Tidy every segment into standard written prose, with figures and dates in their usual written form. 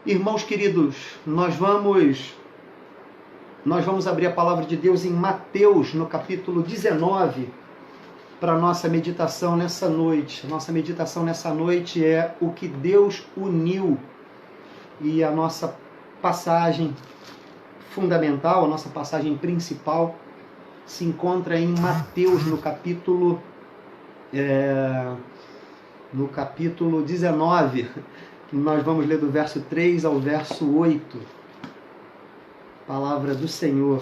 Irmãos queridos, nós vamos abrir a palavra de Deus em Mateus, no capítulo 19, para a nossa meditação nessa noite. A nossa meditação nessa noite é o que Deus uniu. E a nossa passagem fundamental, a nossa passagem principal, se encontra em Mateus, no capítulo 19. Nós vamos ler do verso 3 ao verso 8. Palavra do Senhor.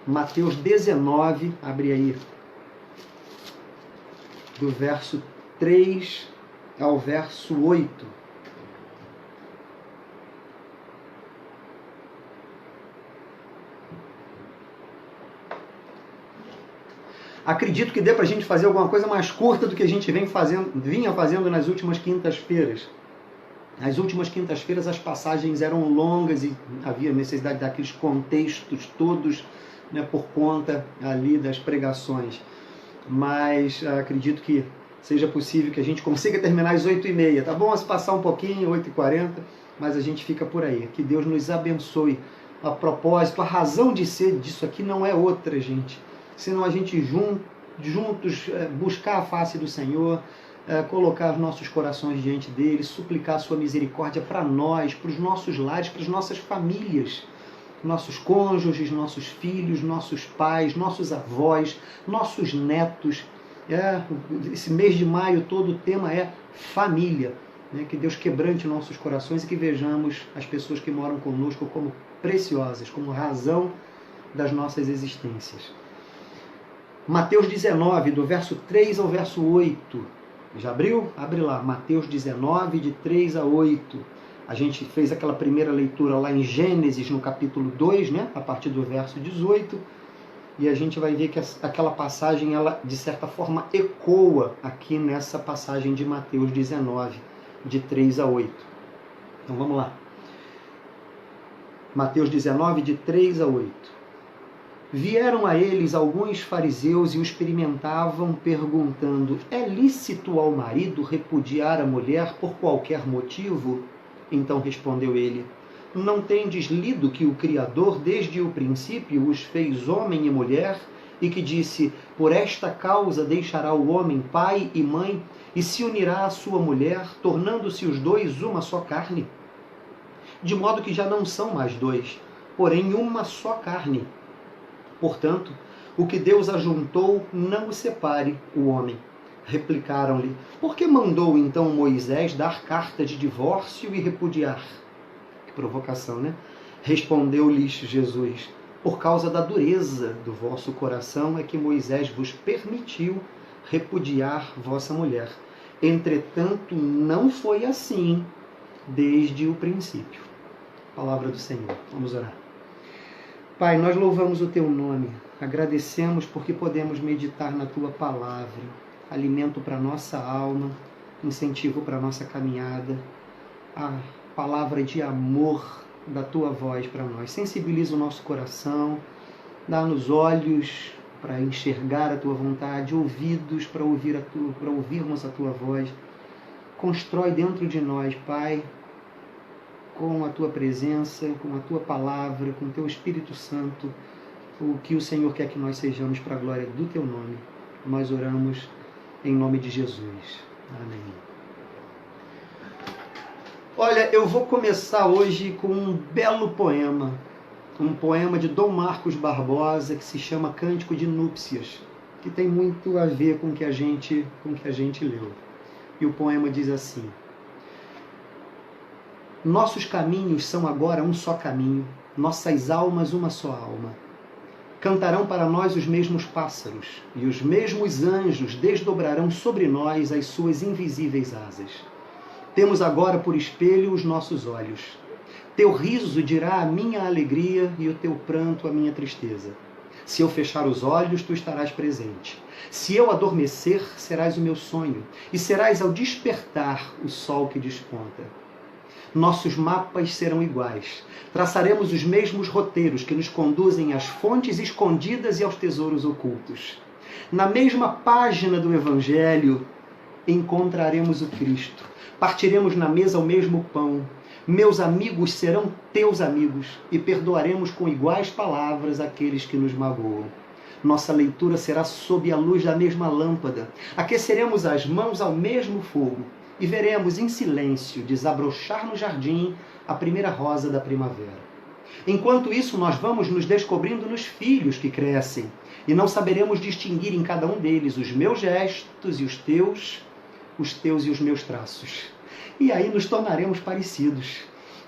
Mateus 19, abre aí. Do verso 3 ao verso 8. Acredito que dê para a gente fazer alguma coisa mais curta do que a gente vinha fazendo nas últimas quintas-feiras. Nas últimas quintas-feiras as passagens eram longas e havia necessidade daqueles contextos todos, né, por conta ali das pregações. Mas acredito que seja possível que a gente consiga terminar às 8h30. Tá bom se passar um pouquinho, 8h40, mas a gente fica por aí. Que Deus nos abençoe. A propósito, a razão de ser disso aqui não é outra, gente, senão a gente juntos buscar a face do Senhor, colocar os nossos corações diante dele, suplicar a sua misericórdia para nós, para os nossos lares, para as nossas famílias, nossos cônjuges, nossos filhos, nossos pais, nossos avós, nossos netos. Esse mês de maio todo o tema é família. Que Deus quebrante nossos corações e que vejamos as pessoas que moram conosco como preciosas, como razão das nossas existências. Mateus 19, do verso 3 ao verso 8. Já abriu? Abre lá. Mateus 19, de 3 a 8. A gente fez aquela primeira leitura lá em Gênesis, no capítulo 2, né? A partir do verso 18. E a gente vai ver que aquela passagem, ela, de certa forma, ecoa aqui nessa passagem de Mateus 19, de 3 a 8. Então vamos lá. Mateus 19, de 3 a 8. Vieram a eles alguns fariseus e o experimentavam, perguntando: é lícito ao marido repudiar a mulher por qualquer motivo? Então respondeu ele: não tendes lido que o Criador desde o princípio os fez homem e mulher, e que disse: por esta causa deixará o homem pai e mãe, e se unirá à sua mulher, tornando-se os dois uma só carne? De modo que já não são mais dois, porém uma só carne. Portanto, o que Deus ajuntou, não o separe o homem. Replicaram-lhe: por que mandou então Moisés dar carta de divórcio e repudiar? Que provocação, né? Respondeu-lhes Jesus: por causa da dureza do vosso coração é que Moisés vos permitiu repudiar vossa mulher. Entretanto, não foi assim desde o princípio. Palavra do Senhor. Vamos orar. Pai, nós louvamos o Teu nome, agradecemos porque podemos meditar na Tua palavra, alimento para a nossa alma, incentivo para a nossa caminhada, a palavra de amor da Tua voz para nós. Sensibiliza o nosso coração, dá-nos olhos para enxergar a Tua vontade, ouvidos para ouvirmos a Tua voz. Constrói dentro de nós, Pai, com a Tua presença, com a Tua palavra, com o Teu Espírito Santo, o que o Senhor quer que nós sejamos para a glória do Teu nome. Nós oramos em nome de Jesus. Amém. Olha, eu vou começar hoje com um belo poema, um poema de Dom Marcos Barbosa, que se chama Cântico de Núpcias, que tem muito a ver com o que a gente leu. E o poema diz assim: nossos caminhos são agora um só caminho, nossas almas uma só alma. Cantarão para nós os mesmos pássaros, e os mesmos anjos desdobrarão sobre nós as suas invisíveis asas. Temos agora por espelho os nossos olhos. Teu riso dirá a minha alegria e o teu pranto a minha tristeza. Se eu fechar os olhos, tu estarás presente. Se eu adormecer, serás o meu sonho, e serás ao despertar o sol que desponta. Nossos mapas serão iguais. Traçaremos os mesmos roteiros que nos conduzem às fontes escondidas e aos tesouros ocultos. Na mesma página do Evangelho, encontraremos o Cristo. Partiremos na mesa o mesmo pão. Meus amigos serão teus amigos e perdoaremos com iguais palavras aqueles que nos magoam. Nossa leitura será sob a luz da mesma lâmpada. Aqueceremos as mãos ao mesmo fogo e veremos em silêncio desabrochar no jardim a primeira rosa da primavera. Enquanto isso, nós vamos nos descobrindo nos filhos que crescem e não saberemos distinguir em cada um deles os meus gestos e os teus e os meus traços. E aí nos tornaremos parecidos.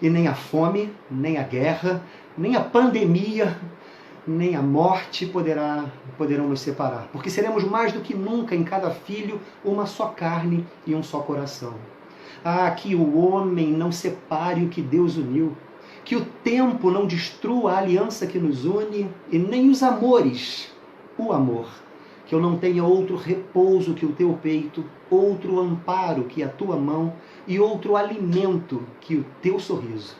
E nem a fome, nem a guerra, nem a pandemia, nem a morte poderão nos separar. Porque seremos mais do que nunca em cada filho uma só carne e um só coração. Que o homem não separe o que Deus uniu. Que o tempo não destrua a aliança que nos une e nem os amores, o amor. Que eu não tenha outro repouso que o teu peito, outro amparo que a tua mão e outro alimento que o teu sorriso.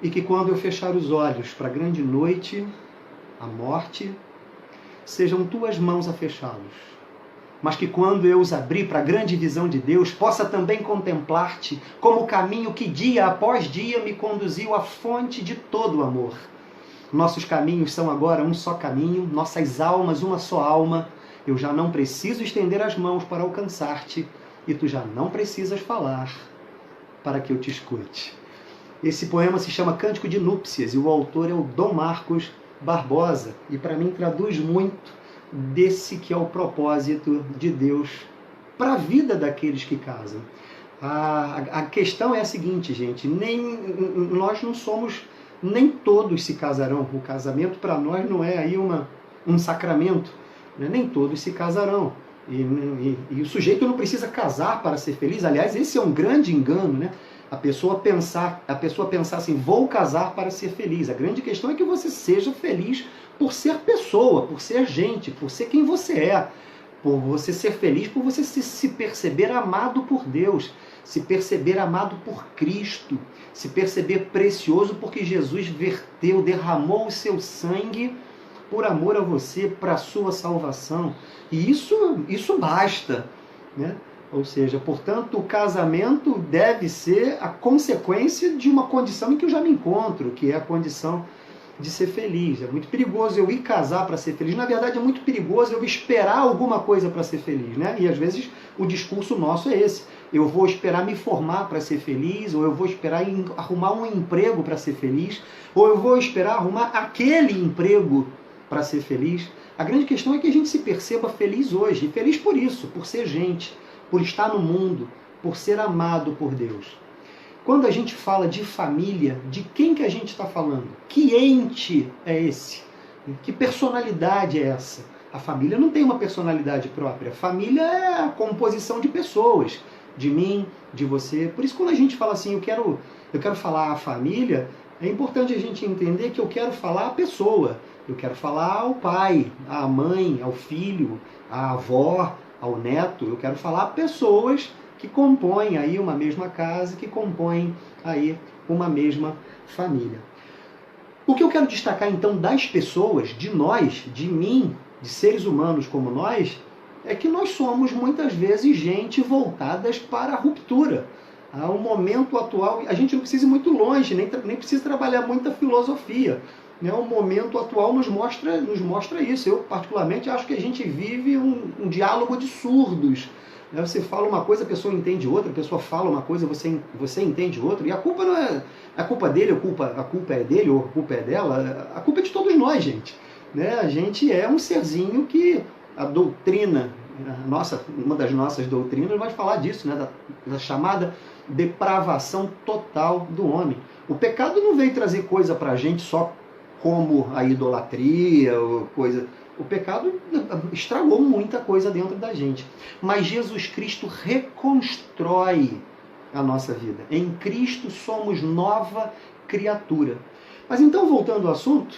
E que quando eu fechar os olhos para a grande noite, a morte, sejam tuas mãos a fechá-los. Mas que quando eu os abrir para a grande visão de Deus, possa também contemplar-te como o caminho que dia após dia me conduziu à fonte de todo o amor. Nossos caminhos são agora um só caminho, nossas almas uma só alma. Eu já não preciso estender as mãos para alcançar-te e tu já não precisas falar para que eu te escute. Esse poema se chama Cântico de Núpcias e o autor é o Dom Marcos Barbosa e para mim traduz muito desse que é o propósito de Deus para a vida daqueles que casam. A questão é a seguinte, gente, nós não somos, nem todos se casarão. O casamento para nós não é aí um sacramento, né? Nem todos se casarão. E o sujeito não precisa casar para ser feliz. Aliás, esse é um grande engano, né? A pessoa pensar assim, vou casar para ser feliz. A grande questão é que você seja feliz por ser pessoa, por ser gente, por ser quem você é. Por você ser feliz, por você se perceber amado por Deus, se perceber amado por Cristo, se perceber precioso porque Jesus derramou o seu sangue por amor a você, para a sua salvação. E isso basta, né? Ou seja, portanto, o casamento deve ser a consequência de uma condição em que eu já me encontro, que é a condição de ser feliz. É muito perigoso eu ir casar para ser feliz. Na verdade, é muito perigoso eu esperar alguma coisa para ser feliz, né? E às vezes o discurso nosso é esse. Eu vou esperar me formar para ser feliz, ou eu vou esperar arrumar um emprego para ser feliz, ou eu vou esperar arrumar aquele emprego para ser feliz. A grande questão é que a gente se perceba feliz hoje. E feliz por isso, por ser gente, por estar no mundo, por ser amado por Deus. Quando a gente fala de família, de quem que a gente está falando? Que ente é esse? Que personalidade é essa? A família não tem uma personalidade própria. A família é a composição de pessoas, de mim, de você. Por isso, quando a gente fala assim, eu quero falar a família, é importante a gente entender que eu quero falar a pessoa. Eu quero falar ao pai, à mãe, ao filho, à avó, ao neto. Eu quero falar a pessoas que compõem aí uma mesma casa, que compõem aí uma mesma família. O que eu quero destacar então das pessoas, de nós, de mim, de seres humanos como nós, é que nós somos muitas vezes gente voltadas para a ruptura. O momento atual, a gente não precisa ir muito longe, nem precisa trabalhar muita filosofia. O momento atual nos mostra isso. Eu, particularmente, acho que a gente vive um diálogo de surdos. Você fala uma coisa, a pessoa entende outra, a pessoa fala uma coisa, você entende outra, e a culpa não é a culpa dele, a culpa é dele, ou a culpa é dela, a culpa é de todos nós, gente. A gente é um serzinho que a doutrina, uma das nossas doutrinas vai falar disso, da chamada depravação total do homem. O pecado não veio trazer coisa pra gente só como a idolatria, ou coisa. O pecado estragou muita coisa dentro da gente. Mas Jesus Cristo reconstrói a nossa vida. Em Cristo somos nova criatura. Mas então, voltando ao assunto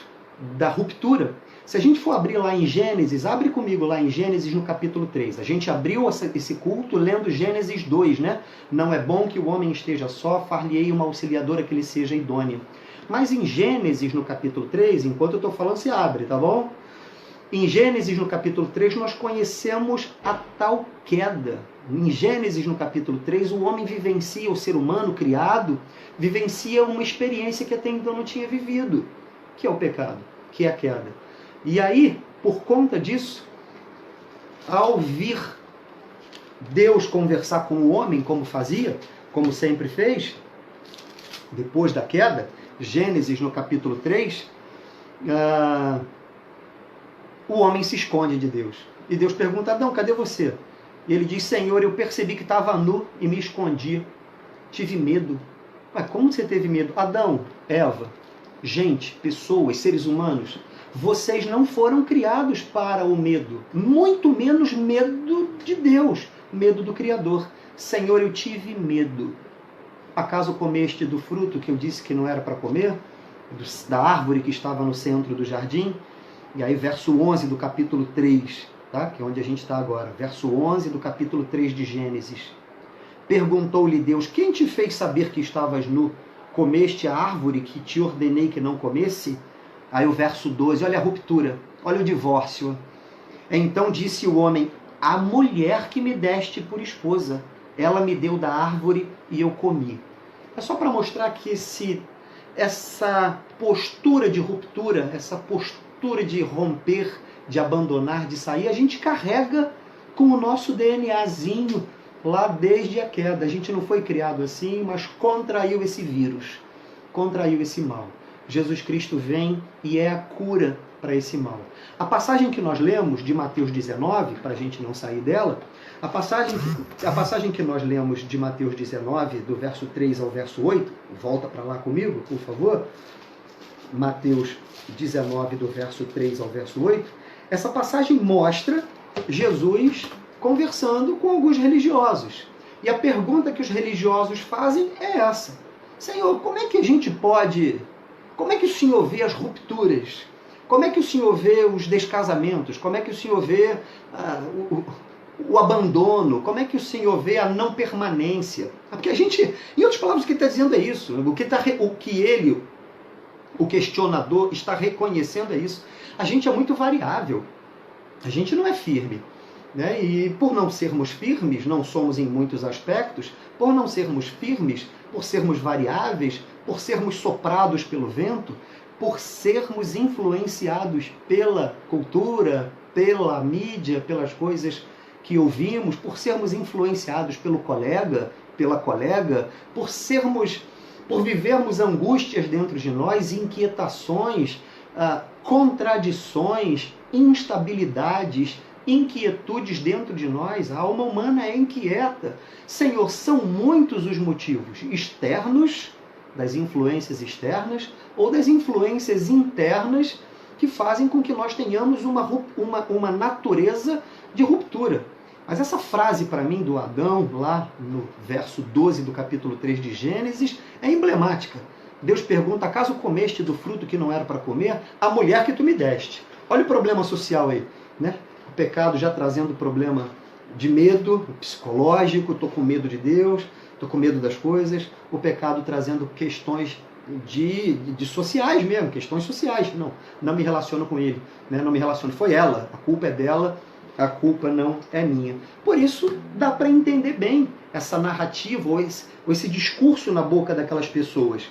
da ruptura, se a gente for abrir lá em Gênesis, abre comigo lá em Gênesis no capítulo 3. A gente abriu esse culto lendo Gênesis 2, né? Não é bom que o homem esteja só, far-lhe-ei uma auxiliadora que lhe seja idônea. Mas em Gênesis no capítulo 3, enquanto eu estou falando, se abre, tá bom? Em Gênesis, no capítulo 3, nós conhecemos a tal queda. Em Gênesis, no capítulo 3, o homem vivencia, o ser humano criado, vivencia uma experiência que até então não tinha vivido, que é o pecado, que é a queda. E aí, por conta disso, ao vir Deus conversar com o homem, como fazia, como sempre fez, depois da queda, Gênesis no capítulo 3, o homem se esconde de Deus. E Deus pergunta: Adão, cadê você? E ele diz: Senhor, eu percebi que estava nu e me escondi. Tive medo. Mas como você teve medo? Adão, Eva, gente, pessoas, seres humanos, vocês não foram criados para o medo. Muito menos medo de Deus, medo do Criador. Senhor, eu tive medo. Acaso comeste do fruto que eu disse que não era para comer? Da árvore que estava no centro do jardim? E aí verso 11 do capítulo 3, tá? Que é onde a gente está agora. Verso 11 do capítulo 3 de Gênesis. Perguntou-lhe Deus: quem te fez saber que estavas nu? Comeste a árvore que te ordenei que não comesse? Aí o verso 12, olha a ruptura, olha o divórcio. Então disse o homem: a mulher que me deste por esposa, ela me deu da árvore e eu comi. É só para mostrar que essa postura de ruptura, essa postura de romper, de abandonar, de sair, a gente carrega com o nosso DNAzinho lá desde a queda. A gente não foi criado assim, mas contraiu esse vírus, contraiu esse mal. Jesus Cristo vem e é a cura para esse mal. A passagem que nós lemos de Mateus 19, para a gente não sair dela, a passagem que nós lemos de Mateus 19, do verso 3 ao verso 8, volta para lá comigo, por favor. Mateus 19, do verso 3 ao verso 8, essa passagem mostra Jesus conversando com alguns religiosos. E a pergunta que os religiosos fazem é essa: Senhor, como é que a gente pode... Como é que o Senhor vê as rupturas? Como é que o Senhor vê os descasamentos? Como é que o Senhor vê o abandono? Como é que o Senhor vê a não permanência? Porque a gente, em outras palavras, o que ele está dizendo é isso. O questionador está reconhecendo é isso. A gente é muito variável. A gente não é firme. Né? E por não sermos firmes, não somos em muitos aspectos, por não sermos firmes, por sermos variáveis, por sermos soprados pelo vento, por sermos influenciados pela cultura, pela mídia, pelas coisas que ouvimos, por sermos influenciados pelo colega, pela colega, por vivermos angústias dentro de nós, inquietações, contradições, instabilidades, inquietudes dentro de nós. A alma humana é inquieta. Senhor, são muitos os motivos externos, das influências externas, ou das influências internas que fazem com que nós tenhamos uma natureza de ruptura. Mas essa frase para mim do Adão, lá no verso 12 do capítulo 3 de Gênesis, é emblemática. Deus pergunta: acaso comeste do fruto que não era para comer? A mulher que tu me deste. Olha o problema social aí, né? O pecado já trazendo problema de medo psicológico, estou com medo de Deus, estou com medo das coisas. O pecado trazendo questões de sociais mesmo, questões sociais. Não me relaciono com ele, né? Não me relaciono. Foi ela, a culpa é dela, a culpa não é minha. Por isso dá para entender bem essa narrativa ou esse discurso na boca daquelas pessoas.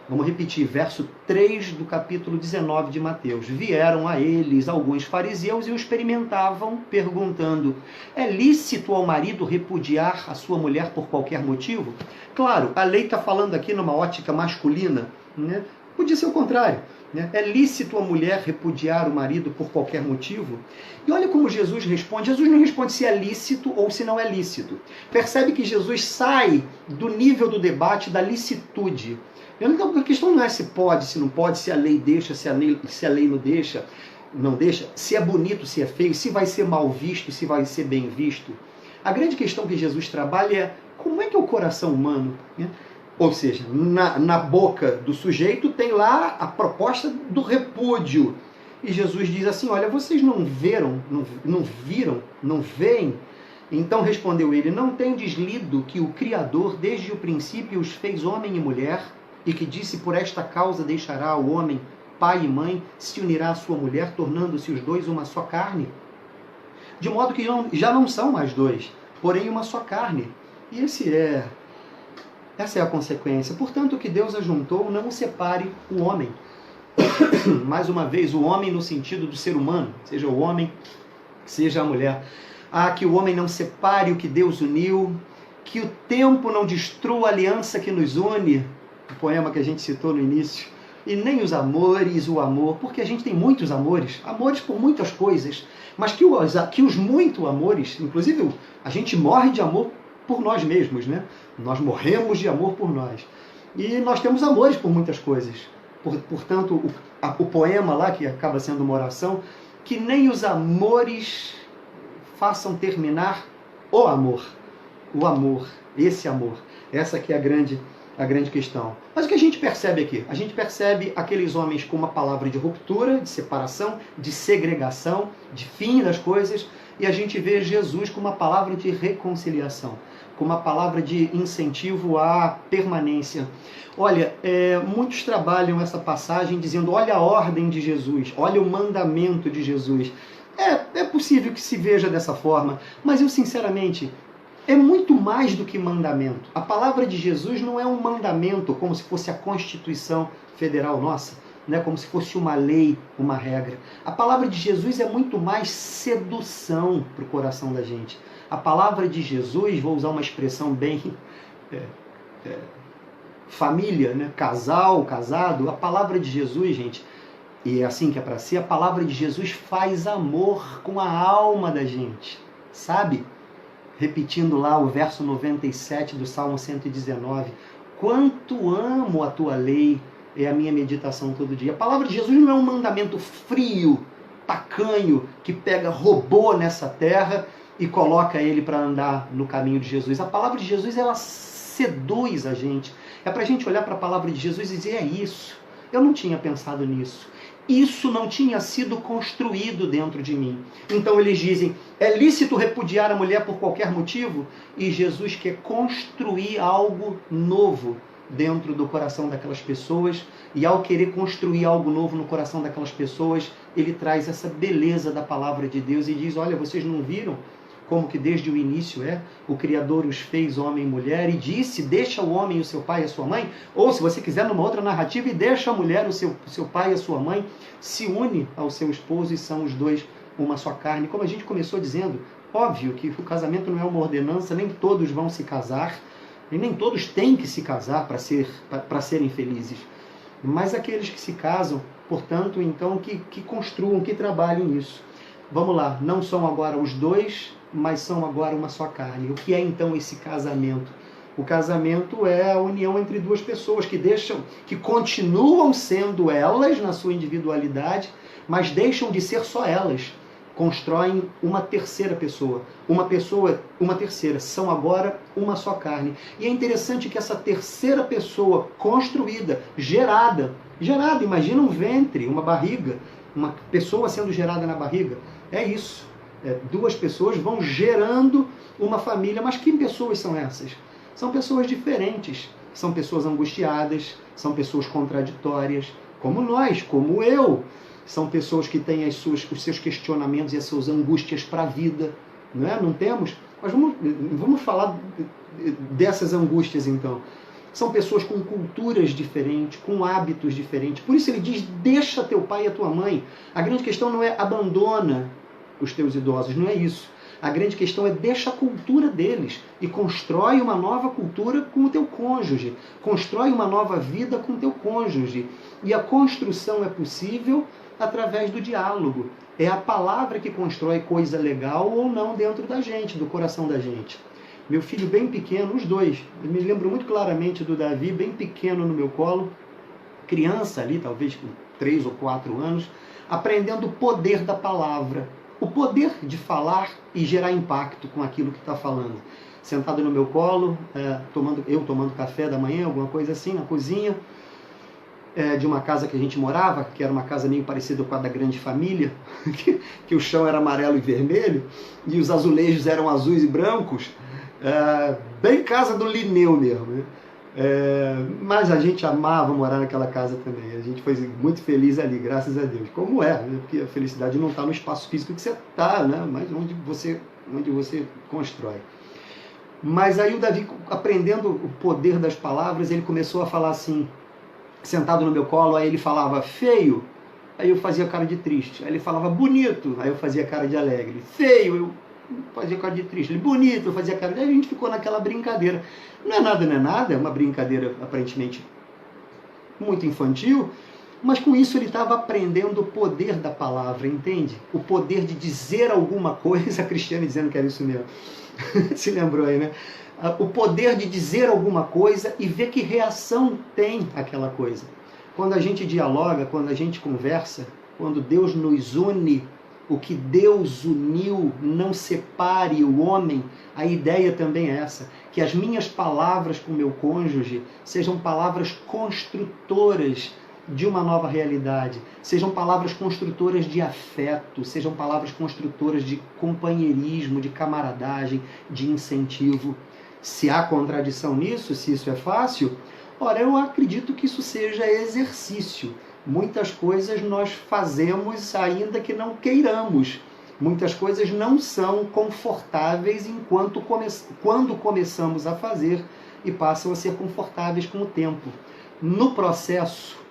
Vamos repetir, verso 3 do capítulo 19 de Mateus. Vieram a eles alguns fariseus e o experimentavam, perguntando: é lícito ao marido repudiar a sua mulher por qualquer motivo? Claro, a lei está falando aqui numa ótica masculina, né? Podia ser o contrário, né? É lícito a mulher repudiar o marido por qualquer motivo? E olha como Jesus responde. Jesus não responde se é lícito ou se não é lícito. Percebe que Jesus sai do nível do debate da licitude. Então, a questão não é se pode, se não pode, se a lei deixa, se a lei não deixa, se é bonito, se é feio, se vai ser mal visto, se vai ser bem visto. A grande questão que Jesus trabalha é como é que é o coração humano, né? Ou seja, na boca do sujeito tem lá a proposta do repúdio. E Jesus diz assim: olha, vocês não viram, não veem? Então respondeu ele: não tendes lido que o Criador desde o princípio os fez homem e mulher, e que disse: por esta causa deixará o homem pai e mãe, se unirá à sua mulher, tornando-se os dois uma só carne. De modo que já não são mais dois, porém uma só carne. E essa é a consequência. Portanto, o que Deus ajuntou, não separe o homem. Mais uma vez, o homem no sentido do ser humano, seja o homem, seja a mulher. Que o homem não separe o que Deus uniu, que o tempo não destrua a aliança que nos une, o poema que a gente citou no início, e nem os amores, o amor, porque a gente tem muitos amores por muitas coisas, mas que os muito amores, inclusive a gente morre de amor por nós mesmos, né? Nós morremos de amor por nós. E nós temos amores por muitas coisas. Portanto, o poema lá, que acaba sendo uma oração, que nem os amores façam terminar o amor, esse amor. Essa que é a grande questão. Mas o que a gente percebe aqui? A gente percebe aqueles homens com uma palavra de ruptura, de separação, de segregação, de fim das coisas, e a gente vê Jesus com uma palavra de reconciliação, com uma palavra de incentivo à permanência. Olha, muitos trabalham essa passagem dizendo, olha a ordem de Jesus, olha o mandamento de Jesus. É possível que se veja dessa forma, mas eu sinceramente, é muito mais do que mandamento. A palavra de Jesus não é um mandamento, como se fosse a Constituição Federal nossa, né? Como se fosse uma lei, uma regra. A palavra de Jesus é muito mais sedução para o coração da gente. A palavra de Jesus, vou usar uma expressão bem família, né? Casal, casado, a palavra de Jesus, gente, e é assim que é para ser, a palavra de Jesus faz amor com a alma da gente, sabe? Repetindo lá o verso 97 do Salmo 119, quanto amo a tua lei, é a minha meditação todo dia. A palavra de Jesus não é um mandamento frio, tacanho, que pega robô nessa terra e coloca ele para andar no caminho de Jesus. A palavra de Jesus, ela seduz a gente. É para a gente olhar para a palavra de Jesus e dizer, é isso. Eu não tinha pensado nisso. Isso não tinha sido construído dentro de mim. Então eles dizem, é lícito repudiar a mulher por qualquer motivo? E Jesus quer construir algo novo dentro do coração daquelas pessoas. E ao querer construir algo novo no coração daquelas pessoas, ele traz essa beleza da palavra de Deus e diz, olha, vocês não viram como que desde o início o Criador os fez homem e mulher e disse, deixa o homem o seu pai e a sua mãe, ou se você quiser numa outra narrativa, e deixa a mulher o seu pai e a sua mãe, se une ao seu esposo e são os dois uma só carne. Como a gente começou dizendo, óbvio que o casamento não é uma ordenança, nem todos vão se casar, e nem todos têm que se casar para serem felizes. Mas aqueles que se casam, portanto, então, que construam, que trabalhem nisso. Vamos lá, não são agora os dois, mas são agora uma só carne. O que é então esse casamento? O casamento é a união entre duas pessoas que continuam sendo elas na sua individualidade, mas deixam de ser só elas. Constroem uma terceira pessoa, uma terceira, são agora uma só carne. E é interessante que essa terceira pessoa construída, gerada, imagina um ventre, uma barriga, uma pessoa sendo gerada na barriga, é isso. Duas pessoas vão gerando uma família, mas que pessoas são essas? São pessoas diferentes, são pessoas angustiadas, são pessoas contraditórias, como nós, como eu. São pessoas que têm os seus questionamentos e as suas angústias para a vida, não é? Não temos? Mas vamos falar dessas angústias então. São pessoas com culturas diferentes, com hábitos diferentes. Por isso ele diz, deixa teu pai e a tua mãe. A grande questão não é abandona os teus idosos, não é isso. A grande questão é deixa a cultura deles e constrói uma nova cultura com o teu cônjuge. Constrói uma nova vida com o teu cônjuge. E a construção é possível através do diálogo. É a palavra que constrói coisa legal ou não dentro da gente, do coração da gente. Meu filho bem pequeno, os dois, eu me lembro muito claramente do Davi, bem pequeno no meu colo, criança ali, talvez com 3 ou 4 anos, aprendendo o poder da palavra. O poder de falar e gerar impacto com aquilo que está falando. Sentado no meu colo, tomando café da manhã, alguma coisa assim, na cozinha, de uma casa que a gente morava, que era uma casa meio parecida com a da Grande Família, que o chão era amarelo e vermelho, e os azulejos eram azuis e brancos, bem casa do Linneu mesmo, né? Mas a gente amava morar naquela casa também. A gente foi muito feliz ali, graças a Deus. Como é, né? Porque a felicidade não está no espaço físico que você está, né? Mas onde você constrói. Mas aí o Davi, aprendendo o poder das palavras, ele começou a falar assim, sentado no meu colo, aí ele falava feio, aí eu fazia cara de triste. Aí ele falava bonito, aí eu fazia cara de alegre. Feio, eu fazia cara de triste. Ele bonito, eu fazia cara de... Aí a gente ficou naquela brincadeira. Não é nada, é uma brincadeira aparentemente muito infantil, mas com isso ele estava aprendendo o poder da palavra, entende? O poder de dizer alguma coisa, a Cristiane dizendo que era isso mesmo. Se lembrou aí, né? O poder de dizer alguma coisa e ver que reação tem aquela coisa. Quando a gente dialoga, quando a gente conversa, quando Deus nos une, o que Deus uniu não separe o homem, a ideia também é essa, que as minhas palavras com o meu cônjuge sejam palavras construtoras de uma nova realidade, sejam palavras construtoras de afeto, sejam palavras construtoras de companheirismo, de camaradagem, de incentivo. Se há contradição nisso, se isso é fácil, ora, eu acredito que isso seja exercício. Muitas coisas nós fazemos ainda que não queiramos. Muitas coisas não são confortáveis quando começamos a fazer e passam a ser confortáveis com o tempo. No processo,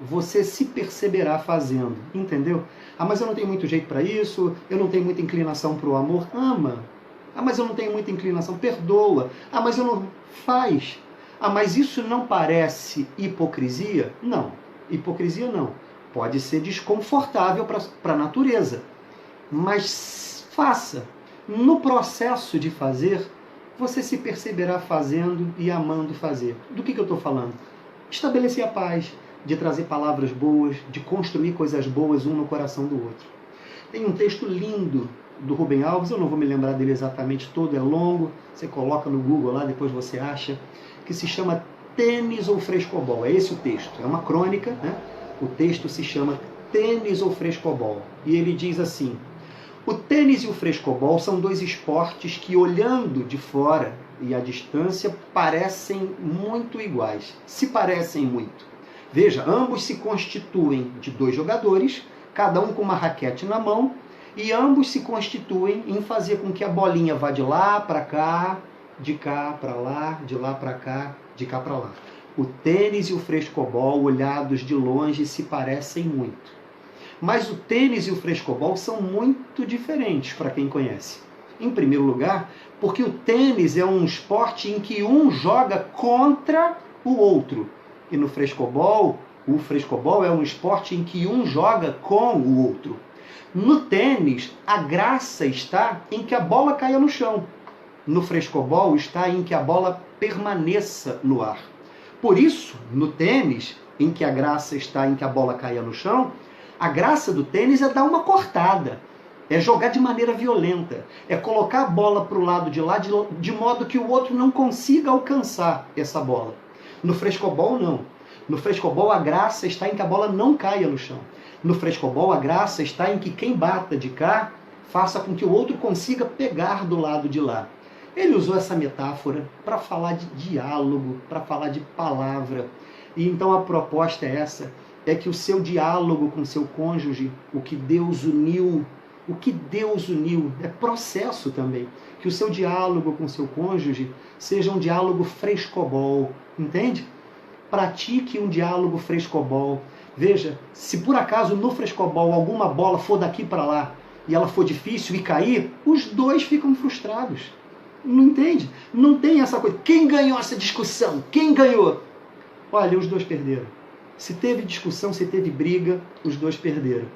você se perceberá fazendo, entendeu? Ah, mas eu não tenho muito jeito para isso, eu não tenho muita inclinação para o amor. Ama. Ah, mas eu não tenho muita inclinação. Perdoa. Ah, mas eu não... Faz. Ah, mas isso não parece hipocrisia? Não. Hipocrisia não. Pode ser desconfortável para a natureza. Mas faça. No processo de fazer, você se perceberá fazendo e amando fazer. Do que eu estou falando? Estabelecer a paz, de trazer palavras boas, de construir coisas boas um no coração do outro. Tem um texto lindo do Rubem Alves, eu não vou me lembrar dele exatamente todo, é longo, você coloca no Google lá, depois você acha, que se chama Tênis ou Frescobol. É esse o texto, é uma crônica, né? O texto se chama Tênis ou Frescobol. E ele diz assim: o tênis e o frescobol são dois esportes que, olhando de fora e à distância, parecem muito iguais. Se parecem muito. Veja, ambos se constituem de dois jogadores, cada um com uma raquete na mão, e ambos se constituem em fazer com que a bolinha vá de lá para cá, de cá para lá, de lá para cá, de cá para lá. O tênis e o frescobol, olhados de longe, se parecem muito. Mas o tênis e o frescobol são muito diferentes para quem conhece. Em primeiro lugar, porque o tênis é um esporte em que um joga contra o outro. E no frescobol, o frescobol é um esporte em que um joga com o outro. No tênis, a graça está em que a bola caia no chão. No frescobol está em que a bola permaneça no ar. Por isso, no tênis, em que a graça está em que a bola caia no chão, a graça do tênis é dar uma cortada, é jogar de maneira violenta, é colocar a bola para o lado de lá de modo que o outro não consiga alcançar essa bola. No frescobol, não. No frescobol, a graça está em que a bola não caia no chão. No frescobol, a graça está em que quem bata de cá faça com que o outro consiga pegar do lado de lá. Ele usou essa metáfora para falar de diálogo, para falar de palavra. E então a proposta é essa, é que o seu diálogo com seu cônjuge, o que Deus uniu, é processo também. Que o seu diálogo com seu cônjuge seja um diálogo frescobol, entende? Pratique um diálogo frescobol. Veja, se por acaso no frescobol alguma bola for daqui para lá e ela for difícil e cair, os dois ficam frustrados. Não entende? Não tem essa coisa. Quem ganhou essa discussão? Quem ganhou? Olha, os dois perderam. Se teve discussão, se teve briga, os dois perderam.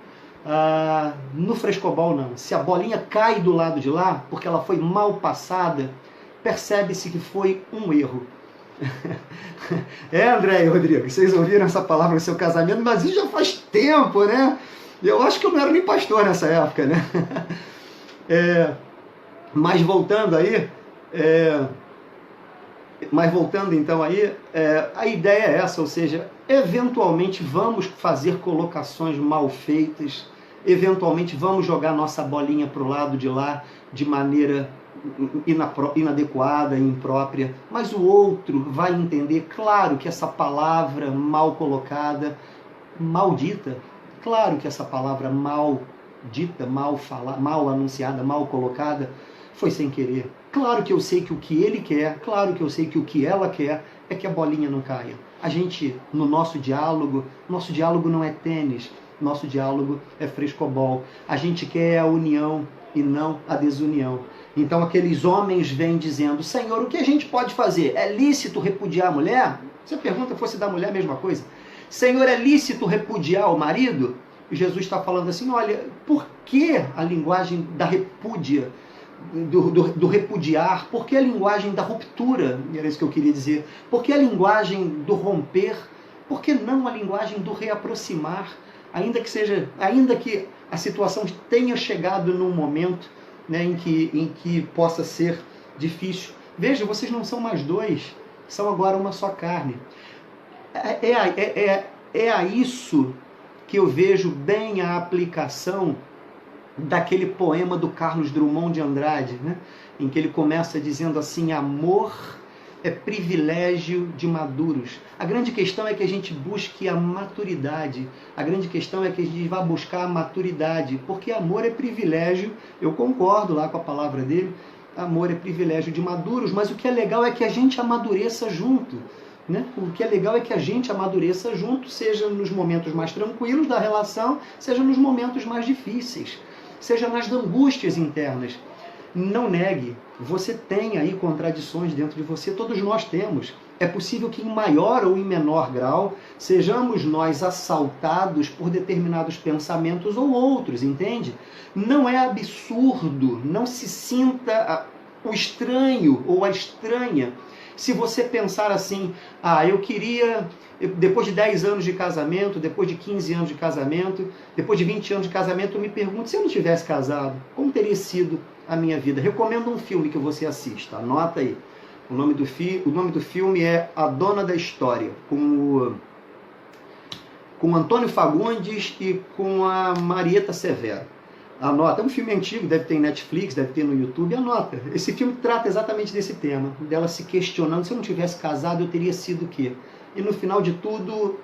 No frescobol, não. Se a bolinha cai do lado de lá, porque ela foi mal passada, percebe-se que foi um erro. André e Rodrigo, vocês ouviram essa palavra no seu casamento, mas isso já faz tempo, né? Eu acho que eu não era nem pastor nessa época, né? Mas voltando aí, então aí, a ideia é essa, ou seja, eventualmente vamos fazer colocações mal feitas, eventualmente vamos jogar nossa bolinha para o lado de lá de maneira inadequada, imprópria, mas o outro vai entender, claro, que essa palavra mal colocada, maldita, claro que essa palavra mal dita, mal falada, mal anunciada, mal colocada, foi sem querer. Claro que eu sei que o que ele quer, claro que eu sei que o que ela quer é que a bolinha não caia. A gente, no nosso diálogo não é tênis, nosso diálogo é frescobol. A gente quer a união e não a desunião. Então aqueles homens vêm dizendo: Senhor, o que a gente pode fazer? É lícito repudiar a mulher? Se a pergunta fosse da mulher, a mesma coisa. Senhor, é lícito repudiar o marido? E Jesus está falando assim: olha, por que a linguagem da repúdia, do repudiar? Por que a linguagem da ruptura? Era isso que eu queria dizer. Por que a linguagem do romper? Por que não a linguagem do reaproximar? Ainda que a situação tenha chegado num momento, né, em que possa ser difícil. Veja, vocês não são mais dois, são agora uma só carne. É a isso que eu vejo bem a aplicação daquele poema do Carlos Drummond de Andrade, né, em que ele começa dizendo assim: amor é privilégio de maduros. A grande questão é que a gente busque a maturidade. A grande questão é que a gente vá buscar a maturidade, porque amor é privilégio. Eu concordo lá com a palavra dele. Amor é privilégio de maduros, mas o que é legal é que a gente amadureça junto, né? O que é legal é que a gente amadureça junto, seja nos momentos mais tranquilos da relação, seja nos momentos mais difíceis, seja nas angústias internas. Não negue, você tem aí contradições dentro de você, todos nós temos. É possível que em maior ou em menor grau sejamos nós assaltados por determinados pensamentos ou outros, entende? Não é absurdo, não se sinta o estranho ou a estranha se você pensar assim: eu queria, depois de 10 anos de casamento, depois de 15 anos de casamento, depois de 20 anos de casamento, eu me pergunto, se eu não tivesse casado, como teria sido a minha vida? Recomendo um filme que você assista, anota aí. O nome do filme é A Dona da História, com Antônio Fagundes e com a Marieta Severo. Anota, é um filme antigo, deve ter em Netflix, deve ter no YouTube, anota. Esse filme trata exatamente desse tema, dela se questionando: se eu não tivesse casado, eu teria sido o quê? E no final de tudo,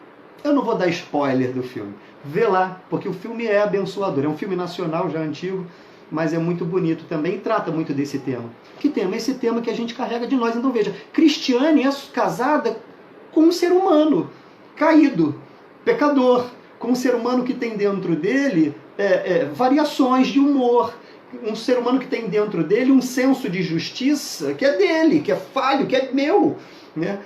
eu não vou dar spoiler do filme. Vê lá, porque o filme é abençoador. É um filme nacional, já antigo, mas é muito bonito também e trata muito desse tema. Que tema? Esse tema que a gente carrega de nós. Então veja, Cristiane é casada com um ser humano caído, pecador, com um ser humano que tem dentro dele variações de humor, um ser humano que tem dentro dele um senso de justiça que é dele, que é falho, que é meu, né?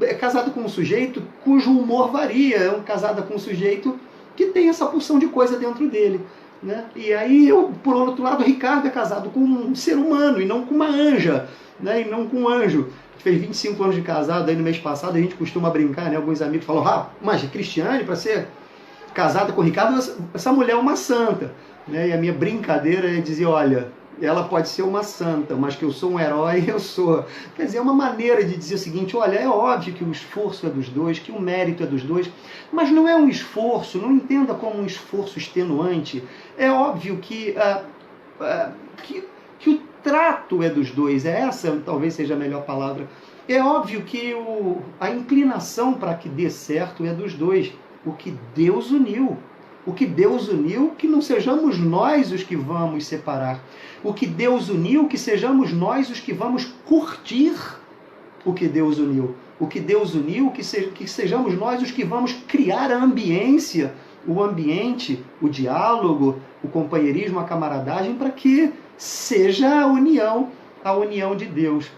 É casado com um sujeito cujo humor varia, é casada com um sujeito que tem essa porção de coisa dentro dele, né? E aí, por outro lado, Ricardo é casado com um ser humano e não com uma anja, né? E não com um anjo. Fez 25 anos de casado aí no mês passado, a gente costuma brincar, né? Alguns amigos falam: mas Cristiane, para ser casada com Ricardo, essa mulher é uma santa, né? E a minha brincadeira é dizer: olha, ela pode ser uma santa, mas que eu sou um herói, eu sou. Quer dizer, é uma maneira de dizer o seguinte: olha, é óbvio que o esforço é dos dois, que o mérito é dos dois, mas não é um esforço, não entenda como um esforço extenuante. É óbvio que o trato é dos dois, essa talvez seja a melhor palavra. É óbvio que a inclinação para que dê certo é dos dois. O que Deus uniu, que não sejamos nós os que vamos separar. O que Deus uniu, que sejamos nós os que vamos curtir o que Deus uniu. O que Deus uniu, que sejamos nós os que vamos criar a ambiência, o ambiente, o diálogo, o companheirismo, a camaradagem, para que seja a união de Deus.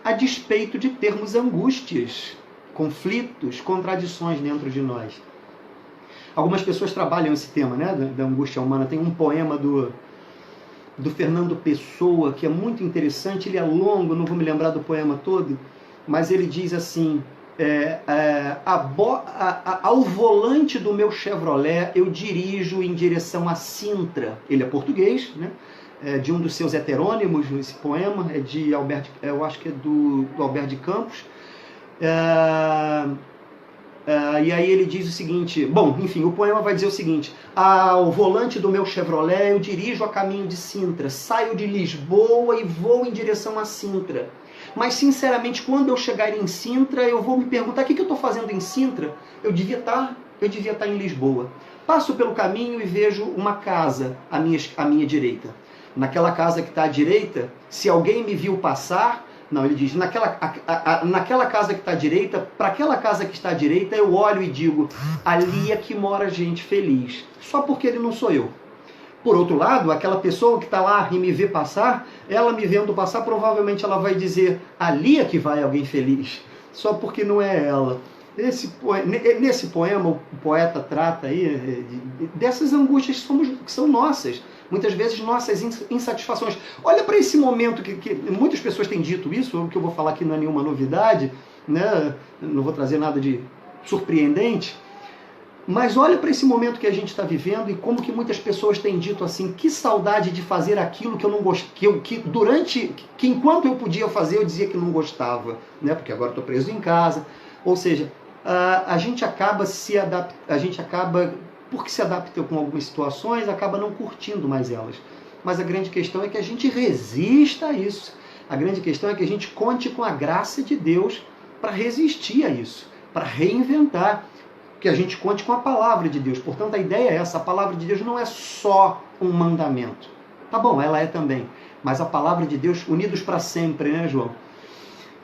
A despeito de termos angústias, conflitos, contradições dentro de nós. Algumas pessoas trabalham esse tema, né, da angústia humana. Tem um poema do Fernando Pessoa que é muito interessante. Ele é longo, não vou me lembrar do poema todo, mas ele diz assim: ao volante do meu Chevrolet eu dirijo em direção a Sintra. Ele é português, né? De um dos seus heterônimos. Esse poema é de eu acho que é do Albert de Campos. E aí ele diz o seguinte, bom, enfim, o poema vai dizer o seguinte: ao volante do meu Chevrolet eu dirijo a caminho de Sintra, saio de Lisboa e vou em direção a Sintra. Mas, sinceramente, quando eu chegar em Sintra, eu vou me perguntar, o que eu estou fazendo em Sintra? Eu devia estar em Lisboa. Passo pelo caminho e vejo uma casa à minha direita. Naquela casa que está à direita, se alguém me viu passar... Não, ele diz, naquela casa que está à direita, para aquela casa que está à direita, eu olho e digo, ali é que mora gente feliz. Só porque ele não sou eu. Por outro lado, aquela pessoa que está lá e me vê passar, ela me vendo passar, provavelmente ela vai dizer, ali é que vai alguém feliz. Só porque não é ela. Nesse poema, o poeta trata aí dessas angústias que são nossas. Muitas vezes nossas insatisfações. Olha para esse momento que muitas pessoas têm dito isso, o que eu vou falar aqui não é nenhuma novidade, né? Não vou trazer nada de surpreendente, mas olha para esse momento que a gente está vivendo e como que muitas pessoas têm dito assim, que saudade de fazer aquilo que eu não gostei, que enquanto eu podia fazer eu dizia que não gostava, né? Porque agora estou preso em casa. Ou seja, a gente acaba porque se adapta com algumas situações, acaba não curtindo mais elas. Mas a grande questão é que a gente resista a isso. A grande questão é que a gente conte com a graça de Deus para resistir a isso, para reinventar, que a gente conte com a palavra de Deus. Portanto, a ideia é essa, a palavra de Deus não é só um mandamento. Tá bom, ela é também. Mas a palavra de Deus, unidos para sempre, né, João?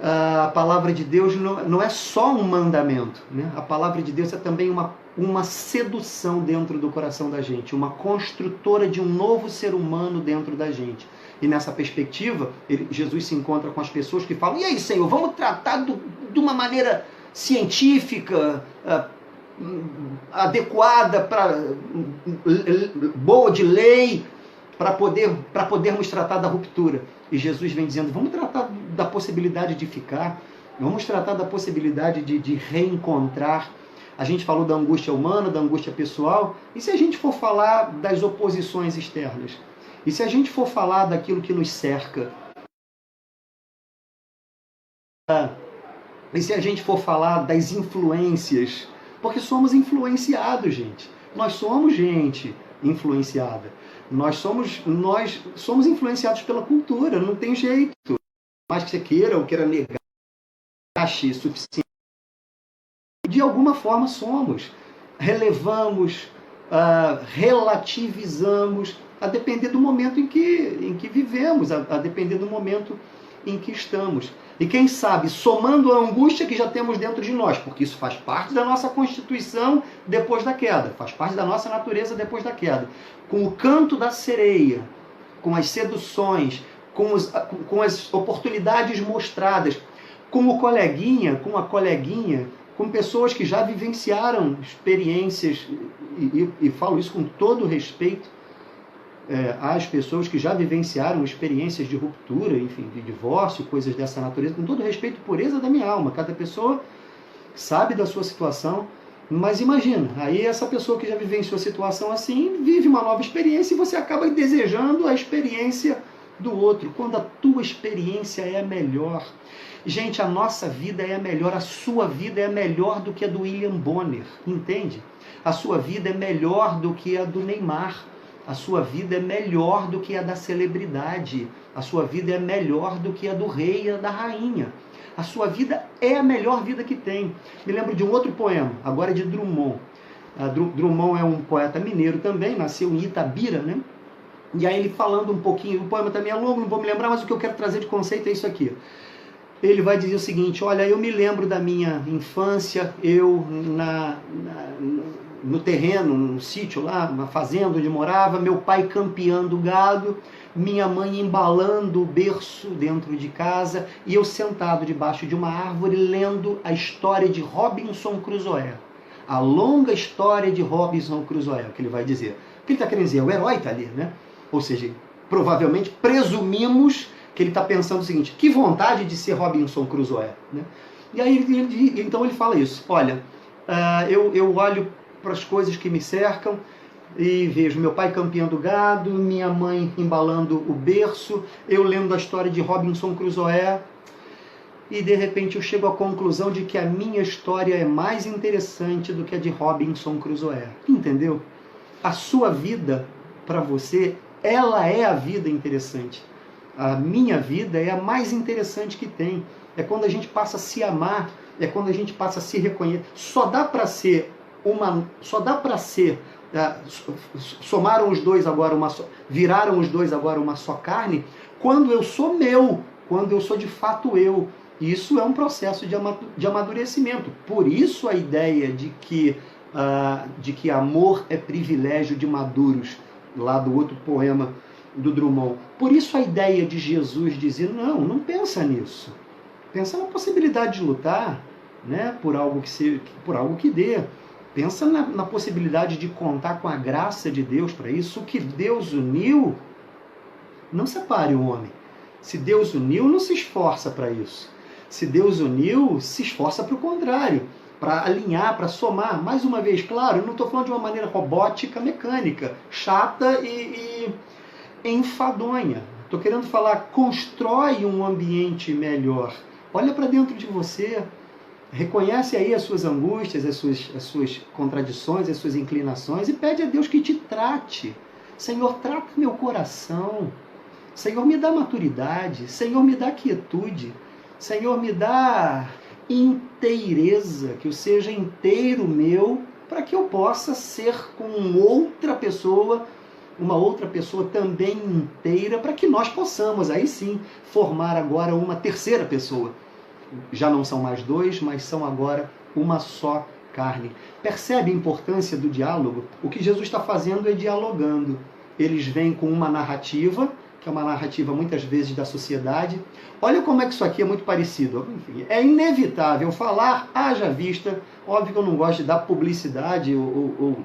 A palavra de Deus não é só um mandamento, né? A palavra de Deus é também uma sedução dentro do coração da gente, uma construtora de um novo ser humano dentro da gente. E nessa perspectiva, Jesus se encontra com as pessoas que falam, e aí, Senhor, vamos tratar de uma maneira científica, adequada, boa de lei, para podermos tratar da ruptura. E Jesus vem dizendo, vamos tratar da possibilidade de ficar, vamos tratar da possibilidade de reencontrar. A gente falou da angústia humana, da angústia pessoal, e se a gente for falar das oposições externas? E se a gente for falar daquilo que nos cerca? E se a gente for falar das influências? Porque somos influenciados, gente. Nós somos gente influenciada. Nós somos influenciados pela cultura, não tem jeito. Mais que você queira ou queira negar, ache suficiente. De alguma forma somos. Relevamos, relativizamos, a depender do momento em que vivemos, a depender do momento em que estamos. E quem sabe, somando a angústia que já temos dentro de nós, porque isso faz parte da nossa constituição depois da queda, faz parte da nossa natureza depois da queda, com o canto da sereia, com as seduções, com as oportunidades mostradas, com o coleguinha, com a coleguinha, com pessoas que já vivenciaram experiências, e falo isso com todo respeito, às pessoas que já vivenciaram experiências de ruptura, enfim, de divórcio, coisas dessa natureza, com todo respeito, pureza da minha alma. Cada pessoa sabe da sua situação, mas imagina, aí essa pessoa que já vivenciou a situação assim, vive uma nova experiência e você acaba desejando a experiência do outro, quando a tua experiência é a melhor. Gente, a nossa vida é a melhor, a sua vida é melhor do que a do William Bonner, entende? A sua vida é melhor do que a do Neymar. A sua vida é melhor do que a da celebridade. A sua vida é melhor do que a do rei e a da rainha. A sua vida é a melhor vida que tem. Me lembro de um outro poema, agora de Drummond. Drummond é um poeta mineiro também, nasceu em Itabira, né? E aí ele falando um pouquinho, o poema também é longo, não vou me lembrar, mas o que eu quero trazer de conceito é isso aqui. Ele vai dizer o seguinte, olha, eu me lembro da minha infância, eu no terreno, no sítio lá, na fazenda onde morava, meu pai campeando gado, minha mãe embalando o berço dentro de casa e eu sentado debaixo de uma árvore lendo a história de Robinson Crusoe. A longa história de Robinson Crusoe, é o que ele vai dizer. O que ele está querendo dizer? O herói está ali, né? Ou seja, provavelmente presumimos que ele está pensando o seguinte, que vontade de ser Robinson Crusoe, né? E aí então ele fala isso, olha, eu olho para as coisas que me cercam e vejo meu pai campeando gado, minha mãe embalando o berço, eu lendo a história de Robinson Crusoe e de repente eu chego à conclusão de que a minha história é mais interessante do que a de Robinson Crusoe. Entendeu? A sua vida, para você, ela é a vida interessante. A minha vida é a mais interessante que tem. É quando a gente passa a se amar, é quando a gente passa a se reconhecer. Só dá para ser somaram os dois agora viraram os dois agora uma só carne, quando eu sou meu, quando eu sou de fato eu. Isso é um processo de amadurecimento. Por isso a ideia de que amor é privilégio de maduros, lá do outro poema do Drummond. Por isso a ideia de Jesus dizer, não pensa nisso. Pensa na possibilidade de lutar, né, por algo que dê. Pensa na possibilidade de contar com a graça de Deus para isso. O que Deus uniu, não separe o homem. Se Deus uniu, não se esforça para isso. Se Deus uniu, se esforça para o contrário, para alinhar, para somar. Mais uma vez, claro, eu não estou falando de uma maneira robótica, mecânica, chata e enfadonha. Estou querendo falar, constrói um ambiente melhor. Olha para dentro de você, reconhece aí as suas angústias, as suas contradições, as suas inclinações e pede a Deus que te trate. Senhor, trata meu coração. Senhor, me dá maturidade. Senhor, me dá quietude. Senhor, me dá inteireza, que eu seja inteiro meu, para que eu possa ser com uma outra pessoa também inteira, para que nós possamos, aí sim, formar agora uma terceira pessoa. Já não são mais dois, mas são agora uma só carne. Percebe a importância do diálogo? O que Jesus está fazendo é dialogando. Eles vêm com uma narrativa, que é uma narrativa muitas vezes da sociedade. Olha como é que isso aqui é muito parecido. Enfim, é inevitável falar, haja vista. Óbvio que eu não gosto de dar publicidade ou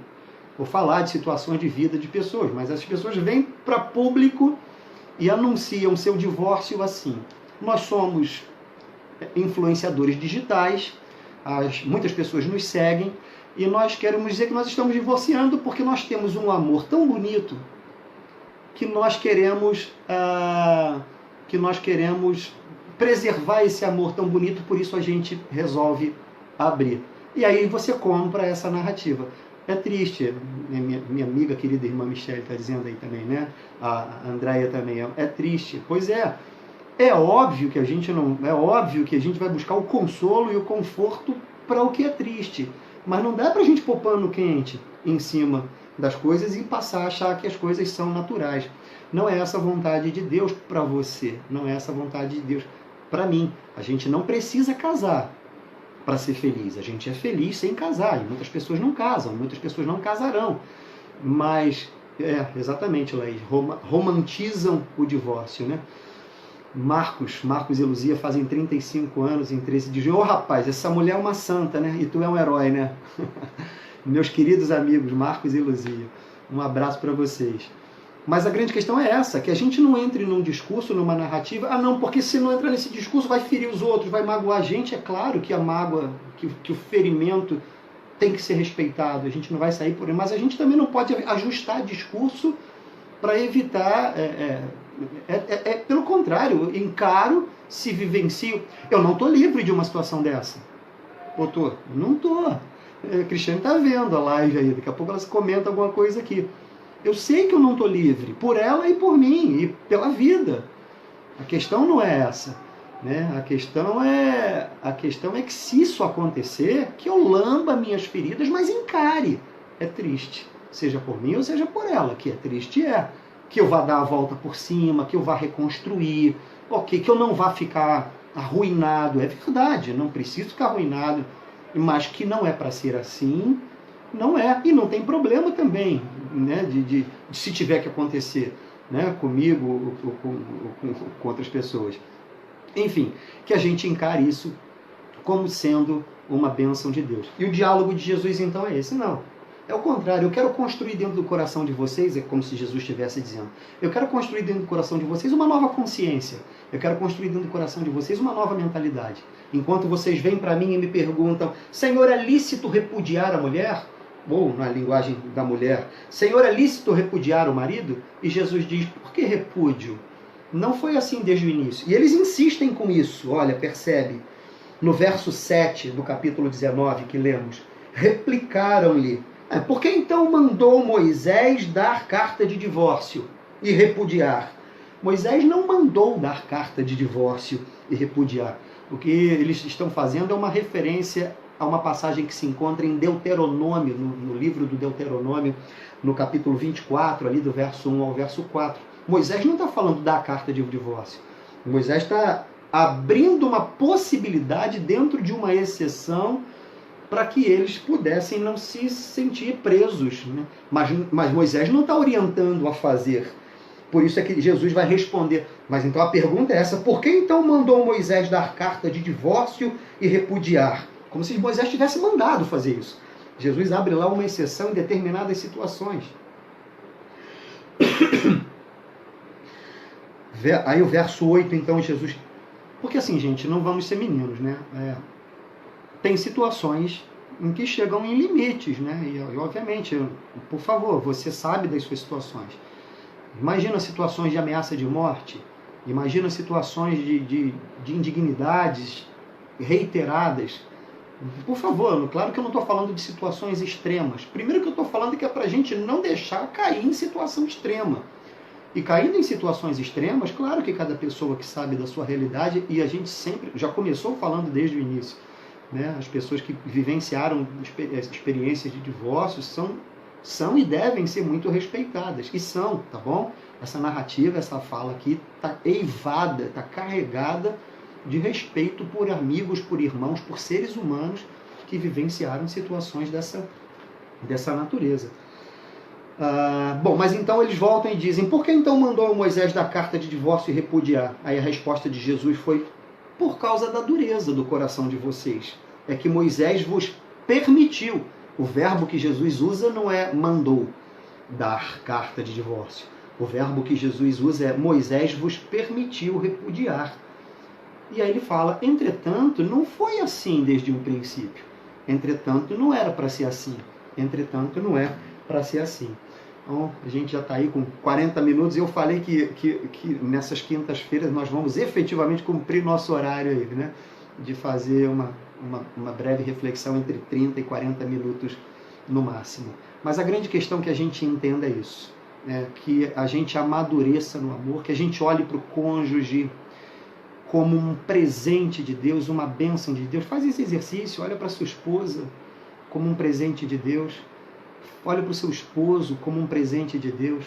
falar de situações de vida de pessoas, mas as pessoas vêm para público e anunciam seu divórcio assim. Nós somos influenciadores digitais, muitas pessoas nos seguem e nós queremos dizer que nós estamos divorciando porque nós temos um amor tão bonito que nós queremos preservar esse amor tão bonito, por isso a gente resolve abrir. E aí você compra essa narrativa. É triste, minha amiga, querida irmã Michele está dizendo aí também, né? A Andréia também, é triste. Pois é, é óbvio que a gente vai buscar o consolo e o conforto para o que é triste. Mas não dá para a gente pôr pano quente em cima das coisas e passar a achar que as coisas são naturais. Não é essa a vontade de Deus para você, não é essa a vontade de Deus para mim. A gente não precisa casar para ser feliz, a gente é feliz sem casar, e muitas pessoas não casam, muitas pessoas não casarão, mas, exatamente, Laís, romantizam o divórcio, né? Marcos e Luzia fazem 35 anos em 13 de junho. Ô rapaz, essa mulher é uma santa, né? E tu é um herói, né? Meus queridos amigos, Marcos e Luzia, um abraço para vocês. Mas a grande questão é essa, que a gente não entre num discurso, numa narrativa, não, porque se não entrar nesse discurso vai ferir os outros, vai magoar a gente. É claro que a mágoa, que o ferimento tem que ser respeitado, a gente não vai sair por aí, mas a gente também não pode ajustar discurso para evitar, pelo contrário, eu encaro, se vivencio. Eu não estou livre de uma situação dessa. Ou tô? Não estou. Cristiane está vendo a live aí, daqui a pouco ela comenta alguma coisa aqui. Eu sei que eu não estou livre, por ela e por mim, e pela vida. A questão não é essa, né? A questão é que se isso acontecer, que eu lamba minhas feridas, mas encare. É triste, seja por mim ou seja por ela, que é triste que eu vá dar a volta por cima, que eu vá reconstruir, ok, que eu não vá ficar arruinado, é verdade, não preciso ficar arruinado, mas que não é para ser assim, não é, e não tem problema também, né, de se tiver que acontecer, né, comigo ou com outras pessoas. Enfim, que a gente encare isso como sendo uma bênção de Deus. E o diálogo de Jesus então é esse? Não. É o contrário, eu quero construir dentro do coração de vocês, é como se Jesus estivesse dizendo, eu quero construir dentro do coração de vocês uma nova consciência, eu quero construir dentro do coração de vocês uma nova mentalidade. Enquanto vocês vêm para mim e me perguntam, Senhor, é lícito repudiar a mulher? Ou, na linguagem da mulher, Senhor, é lícito repudiar o marido? E Jesus diz, por que repúdio? Não foi assim desde o início. E eles insistem com isso. Olha, percebe, no verso 7 do capítulo 19 que lemos, replicaram-lhe: por que então mandou Moisés dar carta de divórcio e repudiar? Moisés não mandou dar carta de divórcio e repudiar. O que eles estão fazendo é uma referência a uma passagem que se encontra em Deuteronômio, no livro do Deuteronômio, no capítulo 24, ali do verso 1 ao verso 4. Moisés não está falando da carta de divórcio. Moisés está abrindo uma possibilidade dentro de uma exceção para que eles pudessem não se sentir presos, né? Mas Moisés não está orientando a fazer. Por isso é que Jesus vai responder. Mas então a pergunta é essa: por que então mandou Moisés dar carta de divórcio e repudiar? Como se Moisés tivesse mandado fazer isso. Jesus abre lá uma exceção em determinadas situações. Aí o verso 8, então, Jesus... Porque assim, gente, não vamos ser meninos, né? Tem situações em que chegam em limites, né? E obviamente, por favor, você sabe das suas situações. Imagina situações de ameaça de morte, imagina situações de indignidades reiteradas. Por favor, claro que eu não estou falando de situações extremas. Primeiro que eu estou falando que é para a gente não deixar cair em situação extrema. E caindo em situações extremas, claro que cada pessoa que sabe da sua realidade, e a gente sempre, já começou falando desde o início, né? As pessoas que vivenciaram experiências de divórcio são e devem ser muito respeitadas. E são, tá bom? Essa narrativa, essa fala aqui está eivada, está carregada de respeito por amigos, por irmãos, por seres humanos que vivenciaram situações dessa natureza. Bom, mas então eles voltam e dizem: por que então mandou Moisés dar carta de divórcio e repudiar? Aí a resposta de Jesus foi: por causa da dureza do coração de vocês. É que Moisés vos permitiu. O verbo que Jesus usa não é mandou dar carta de divórcio. O verbo que Jesus usa é: Moisés vos permitiu repudiar. E aí ele fala: entretanto, não foi assim desde um princípio. Entretanto, não era para ser assim. Entretanto, não é para ser assim. Então, a gente já está aí com 40 minutos e eu falei que nessas quintas-feiras nós vamos efetivamente cumprir nosso horário aí, né? De fazer uma breve reflexão entre 30 e 40 minutos no máximo. Mas a grande questão que a gente entenda é isso, né? Que a gente amadureça no amor, que a gente olhe para o cônjuge como um presente de Deus, uma bênção de Deus. Faz esse exercício, olha para sua esposa como um presente de Deus. Olha para o seu esposo como um presente de Deus.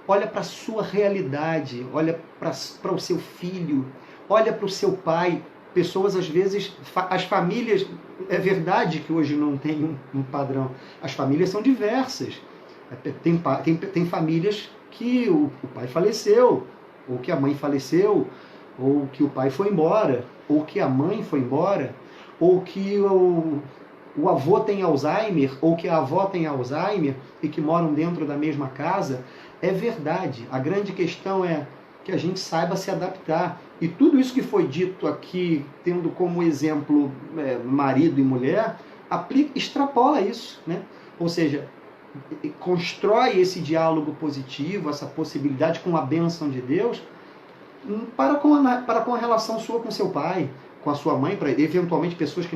Olha para a sua realidade. Olha para o seu filho. Olha para o seu pai. Pessoas, às vezes, as famílias... É verdade que hoje não tem um padrão. As famílias são diversas. Tem famílias que o pai faleceu, ou que a mãe faleceu, ou que o pai foi embora, ou que a mãe foi embora, ou que o avô tem Alzheimer, ou que a avó tem Alzheimer, e que moram dentro da mesma casa. É verdade. A grande questão é que a gente saiba se adaptar. E tudo isso que foi dito aqui, tendo como exemplo marido e mulher, extrapola isso, né? Ou seja, constrói esse diálogo positivo, essa possibilidade com a bênção de Deus, para com a relação sua com seu pai, com a sua mãe, para eventualmente pessoas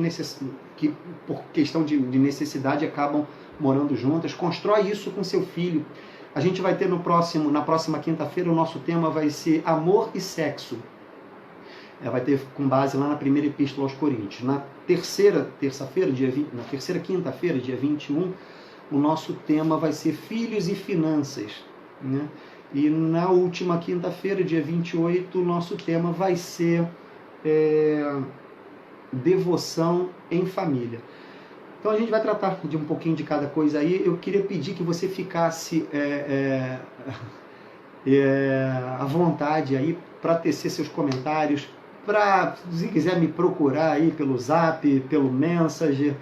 que por questão de necessidade acabam morando juntas. Constrói isso com seu filho. A gente vai ter na próxima quinta-feira, o nosso tema vai ser amor e sexo. Vai ter com base lá na primeira epístola aos Coríntios. Na terceira quinta-feira, dia 21, o nosso tema vai ser filhos e finanças, né? E na última quinta-feira, dia 28, o nosso tema vai ser devoção em família. Então a gente vai tratar de um pouquinho de cada coisa aí. Eu queria pedir que você ficasse à vontade aí para tecer seus comentários, para, se quiser me procurar aí pelo Zap, pelo Messenger,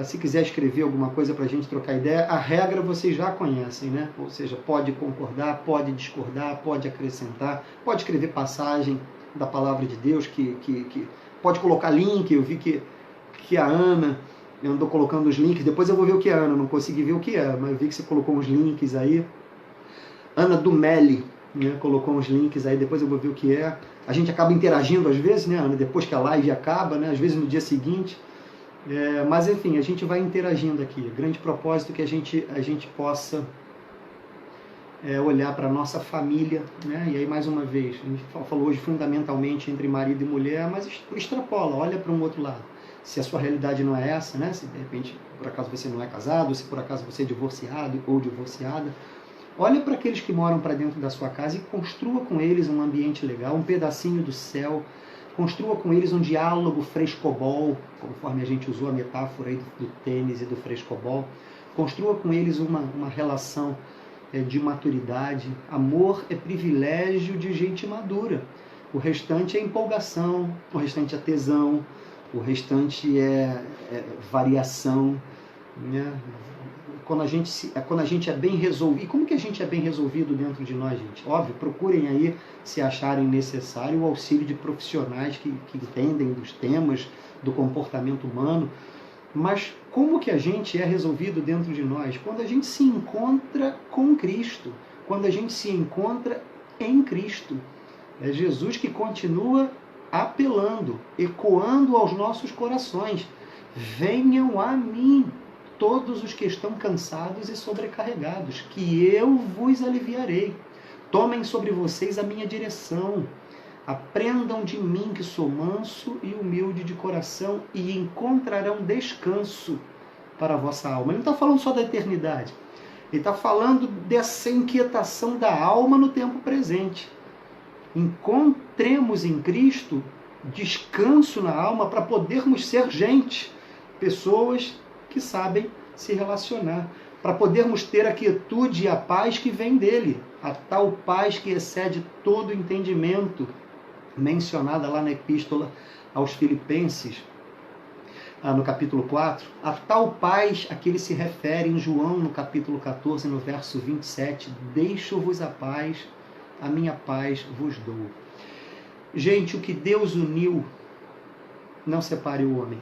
se quiser escrever alguma coisa para a gente trocar ideia. A regra vocês já conhecem, né? Ou seja, pode concordar, pode discordar, pode acrescentar, pode escrever passagem da palavra de Deus, que pode colocar link. Eu vi que a Ana andou colocando os links, depois eu vou ver o que é a Ana, não consegui ver o que é, mas eu vi que você colocou uns links aí. Ana Dumeli, né, colocou uns links aí, depois eu vou ver o que é. A gente acaba interagindo às vezes, né, Ana, depois que a live acaba, né, às vezes no dia seguinte. Mas enfim, a gente vai interagindo aqui. O grande propósito é que a gente possa olhar para a nossa família, né? E aí mais uma vez, a gente falou hoje fundamentalmente entre marido e mulher, mas extrapola, olha para um outro lado. Se a sua realidade não é essa, né? Se de repente por acaso você não é casado, se por acaso você é divorciado ou divorciada, olha para aqueles que moram para dentro da sua casa e construa com eles um ambiente legal, um pedacinho do céu. Construa com eles um diálogo frescobol, conforme a gente usou a metáfora aí do tênis e do frescobol. Construa com eles uma relação de maturidade. Amor é privilégio de gente madura. O restante é empolgação, o restante é tesão, o restante é variação, né? Quando a gente é bem resolvido. E como que a gente é bem resolvido dentro de nós, gente? Óbvio, procurem aí, se acharem necessário, o auxílio de profissionais que entendem dos temas do comportamento humano. Mas como que a gente é resolvido dentro de nós? Quando a gente se encontra com Cristo, quando a gente se encontra em Cristo. É Jesus que continua apelando, ecoando aos nossos corações. Venham a mim, todos os que estão cansados e sobrecarregados, que eu vos aliviarei. Tomem sobre vocês a minha direção. Aprendam de mim, que sou manso e humilde de coração, e encontrarão descanso para a vossa alma. Ele não está falando só da eternidade. Ele está falando dessa inquietação da alma no tempo presente. Encontremos em Cristo descanso na alma para podermos ser gente, pessoas que sabem se relacionar, para podermos ter a quietude e a paz que vem dele, a tal paz que excede todo entendimento, mencionada lá na Epístola aos Filipenses, no capítulo 4, a tal paz a que ele se refere em João, no capítulo 14, no verso 27, deixo-vos a paz, a minha paz vos dou. Gente, o que Deus uniu, não separe o homem.